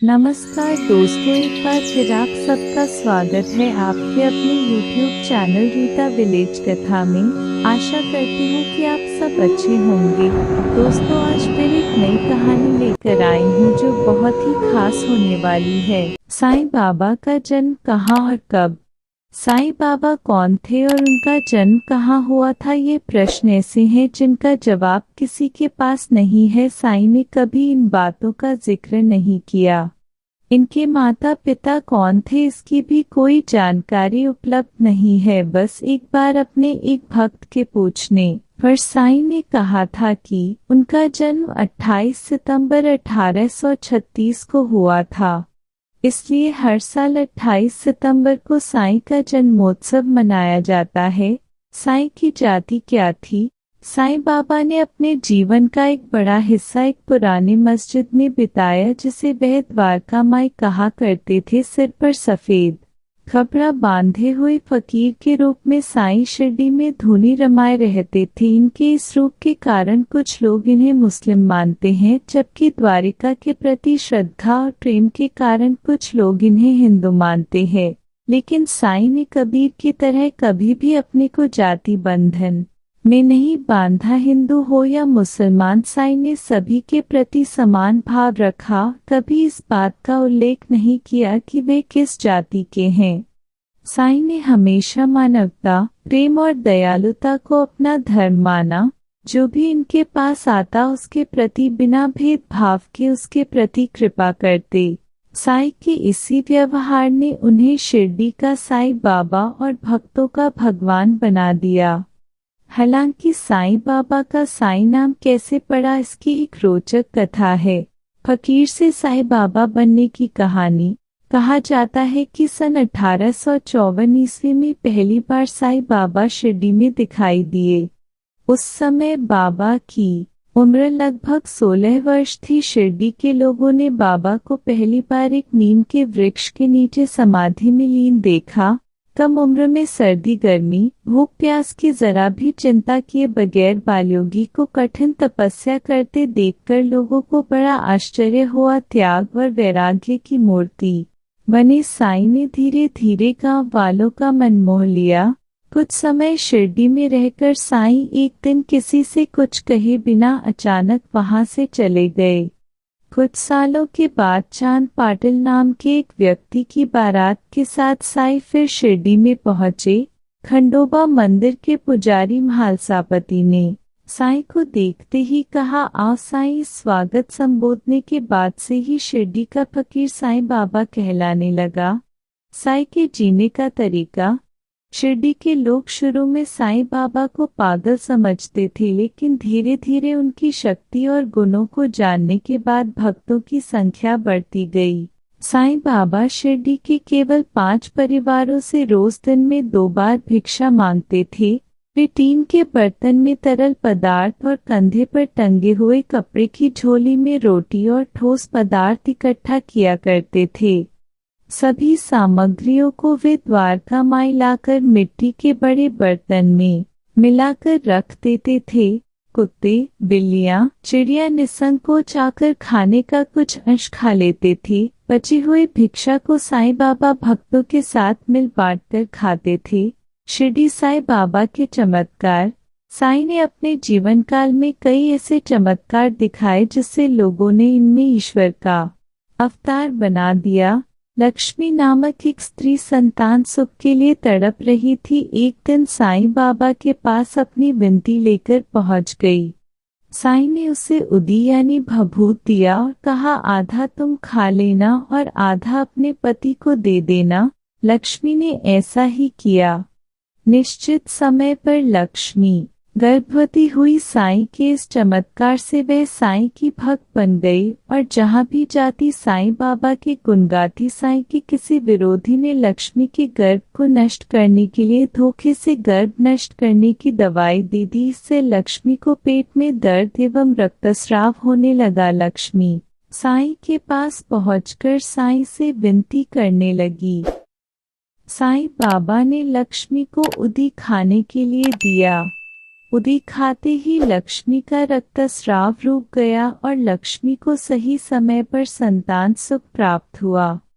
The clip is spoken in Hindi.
नमस्कार दोस्तों, एक बार फिर आप सबका स्वागत है आपके अपने YouTube चैनल रीता विलेज कथा में। आशा करती हूँ कि आप सब अच्छे होंगे। दोस्तों, आज फिर एक नई कहानी लेकर आई हूँ जो बहुत ही खास होने वाली है। साईं बाबा का जन्म कहाँ और कब? साईं बाबा कौन थे और उनका जन्म कहाँ हुआ था? ये प्रश्न ऐसे हैं जिनका जवाब किसी के पास नहीं है। साईं ने कभी इन बातों का जिक्र नहीं किया। इनके माता पिता कौन थे इसकी भी कोई जानकारी उपलब्ध नहीं है। बस एक बार अपने एक भक्त के पूछने पर साईं ने कहा था कि उनका जन्म 28 सितंबर 1836 को हुआ था। इसलिए हर साल 28 सितंबर को साईं का जन्मोत्सव मनाया जाता है। साईं की जाति क्या थी? साईं बाबा ने अपने जीवन का एक बड़ा हिस्सा एक पुरानी मस्जिद में बिताया जिसे वह द्वारका माई कहा करते थे। सिर पर सफेद कपड़ा बांधे हुए फकीर के रूप में साईं शिरडी में धूनी रमाए रहते थे। इनके इस रूप के कारण कुछ लोग इन्हें मुस्लिम मानते हैं, जबकि द्वारिका के प्रति श्रद्धा और प्रेम के कारण कुछ लोग इन्हें हिंदू मानते हैं। लेकिन साईं ने कबीर की तरह कभी भी अपने को जाति बंधन में नहीं बांधा। हिंदू हो या मुसलमान, साईं ने सभी के प्रति समान भाव रखा। कभी इस बात का उल्लेख नहीं किया कि वे किस जाति के हैं। साईं ने हमेशा मानवता, प्रेम और दयालुता को अपना धर्म माना। जो भी इनके पास आता उसके प्रति बिना भेदभाव के उसके प्रति कृपा करते। साईं के इसी व्यवहार ने उन्हें शिरडी का साईं बाबा और भक्तों का भगवान बना दिया। हालांकि साईं बाबा का साईं नाम कैसे पड़ा, इसकी एक रोचक कथा है। फकीर से साईं बाबा बनने की कहानी। कहा जाता है कि सन 1854 ईस्वी में पहली बार साईं बाबा शिरडी में दिखाई दिए। उस समय बाबा की उम्र लगभग 16 वर्ष थी। शिरडी के लोगों ने बाबा को पहली बार एक नीम के वृक्ष के नीचे समाधि में लीन देखा। कम उम्र में सर्दी गर्मी भूख प्यास की जरा भी चिंता किए बगैर बालयोगी को कठिन तपस्या करते देखकर लोगों को बड़ा आश्चर्य हुआ। त्याग और वैराग्य की मूर्ति बने साईं ने धीरे धीरे गांव वालों का मन मोह लिया। कुछ समय शिरडी में रहकर साईं एक दिन किसी से कुछ कहे बिना अचानक वहां से चले गए। कुछ सालों के बाद चांद पाटिल नाम के एक व्यक्ति की बारात के साथ साईं फिर शिरडी में पहुंचे। खंडोबा मंदिर के पुजारी म्हालसापति ने साईं को देखते ही कहा, आओ साईं। स्वागत संबोधने के बाद से ही शिरडी का फकीर साईं बाबा कहलाने लगा। साईं के जीने का तरीका। शिरडी के लोग शुरू में साईं बाबा को पागल समझते थे, लेकिन धीरे धीरे उनकी शक्ति और गुणों को जानने के बाद भक्तों की संख्या बढ़ती गई। साईं बाबा शिरडी के केवल 5 परिवारों से रोज दिन में 2 बार भिक्षा मांगते थे। वे टीन के बर्तन में तरल पदार्थ और कंधे पर टंगे हुए कपड़े की झोली में रोटी और ठोस पदार्थ इकट्ठा किया करते थे। सभी सामग्रियों को वे द्वारका माई लाकर मिट्टी के बड़े बर्तन में मिलाकर रख देते थे। कुत्ते, बिल्लियां, चिड़िया निसंकोच आकर खाने का कुछ अंश खा लेते थे। बची हुई भिक्षा को साईं बाबा भक्तों के साथ मिल बांटकर खाते थे। शिरडी साईं बाबा के चमत्कार। साईं ने अपने जीवन काल में कई ऐसे चमत्कार दिखाए जिससे लोगों ने इनमें ईश्वर का अवतार बना दिया। लक्ष्मी नामक एक स्त्री संतान सुख के लिए तड़प रही थी। एक दिन साईं बाबा के पास अपनी विनती लेकर पहुंच गई। साईं ने उसे उदी यानी भभूत दिया और कहा, आधा तुम खा लेना और आधा अपने पति को दे देना। लक्ष्मी ने ऐसा ही किया। निश्चित समय पर लक्ष्मी गर्भवती हुई। साईं के इस चमत्कार से वह साईं की भक्त बन गई और जहाँ भी जाती साईं बाबा के गुण गाती। साईं के किसी विरोधी ने लक्ष्मी के गर्भ को नष्ट करने के लिए धोखे से गर्भ नष्ट करने की दवाई दे दी। इससे लक्ष्मी को पेट में दर्द एवं रक्तस्राव होने लगा। लक्ष्मी साईं के पास पहुंचकर साईं से विनती करने लगी। साईं बाबा ने लक्ष्मी को उदी खाने के लिए दिया। उदी खाते ही लक्ष्मी का रक्तस्राव रुक गया और लक्ष्मी को सही समय पर संतान सुख प्राप्त हुआ।